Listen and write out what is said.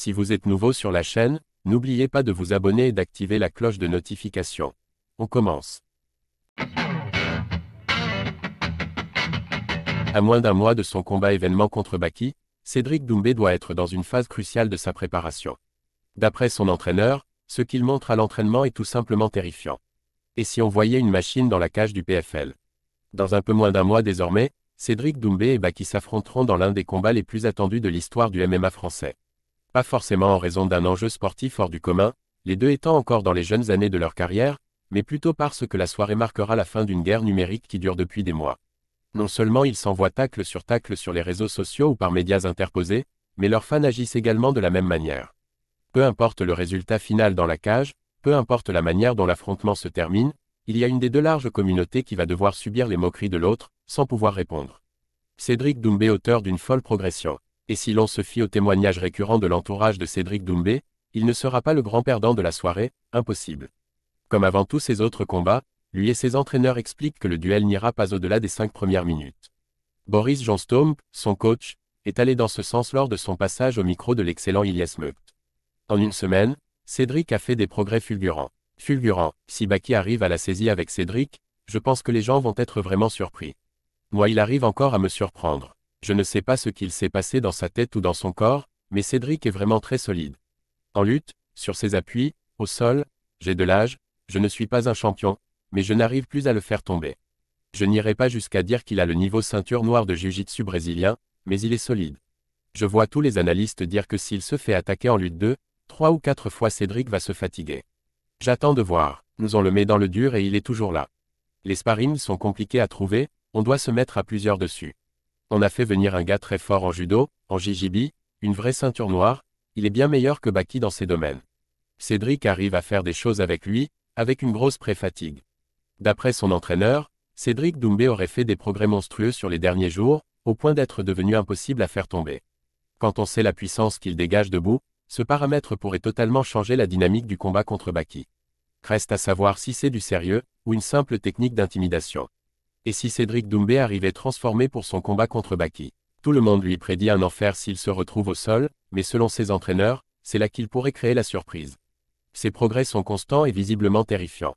Si vous êtes nouveau sur la chaîne, n'oubliez pas de vous abonner et d'activer la cloche de notification. On commence. À moins d'un mois de son combat événement contre Baki, Cédric Doumbé doit être dans une phase cruciale de sa préparation. D'après son entraîneur, ce qu'il montre à l'entraînement est tout simplement terrifiant. Et si on voyait une machine dans la cage du PFL? Dans un peu moins d'un mois désormais, Cédric Doumbé et Baki s'affronteront dans l'un des combats les plus attendus de l'histoire du MMA français. Pas forcément en raison d'un enjeu sportif hors du commun, les deux étant encore dans les jeunes années de leur carrière, mais plutôt parce que la soirée marquera la fin d'une guerre numérique qui dure depuis des mois. Non seulement ils s'envoient tacle sur les réseaux sociaux ou par médias interposés, mais leurs fans agissent également de la même manière. Peu importe le résultat final dans la cage, peu importe la manière dont l'affrontement se termine, il y a une des deux larges communautés qui va devoir subir les moqueries de l'autre, sans pouvoir répondre. Cédric Doumbé, auteur d'une folle progression. Et si l'on se fie aux témoignages récurrents de l'entourage de Cédric Doumbé, il ne sera pas le grand perdant de la soirée, impossible. Comme avant tous ses autres combats, lui et ses entraîneurs expliquent que le duel n'ira pas au-delà des 5 premières minutes. Boris Johnstone, son coach, est allé dans ce sens lors de son passage au micro de l'excellent Ilyes Meukt. En une semaine, Cédric a fait des progrès fulgurants. Si Baki arrive à la saisie avec Cédric, je pense que les gens vont être vraiment surpris. Moi, il arrive encore à me surprendre. Je ne sais pas ce qu'il s'est passé dans sa tête ou dans son corps, mais Cédric est vraiment très solide. En lutte, sur ses appuis, au sol, j'ai de l'âge, je ne suis pas un champion, mais je n'arrive plus à le faire tomber. Je n'irai pas jusqu'à dire qu'il a le niveau ceinture noire de jiu-jitsu brésilien, mais il est solide. Je vois tous les analystes dire que s'il se fait attaquer en lutte 2, 3 ou 4 fois Cédric va se fatiguer. J'attends de voir, nous on le met dans le dur et il est toujours là. Les sparrings sont compliqués à trouver, on doit se mettre à plusieurs dessus. On a fait venir un gars très fort en judo, en JJB, une vraie ceinture noire, il est bien meilleur que Baki dans ces domaines. Cédric arrive à faire des choses avec lui, avec une grosse pré-fatigue. D'après son entraîneur, Cédric Doumbé aurait fait des progrès monstrueux sur les derniers jours, au point d'être devenu impossible à faire tomber. Quand on sait la puissance qu'il dégage debout, ce paramètre pourrait totalement changer la dynamique du combat contre Baki. Reste à savoir si c'est du sérieux, ou une simple technique d'intimidation. Et si Cédric Doumbé arrivait transformé pour son combat contre Baki? Tout le monde lui prédit un enfer s'il se retrouve au sol, mais selon ses entraîneurs, c'est là qu'il pourrait créer la surprise. Ses progrès sont constants et visiblement terrifiants.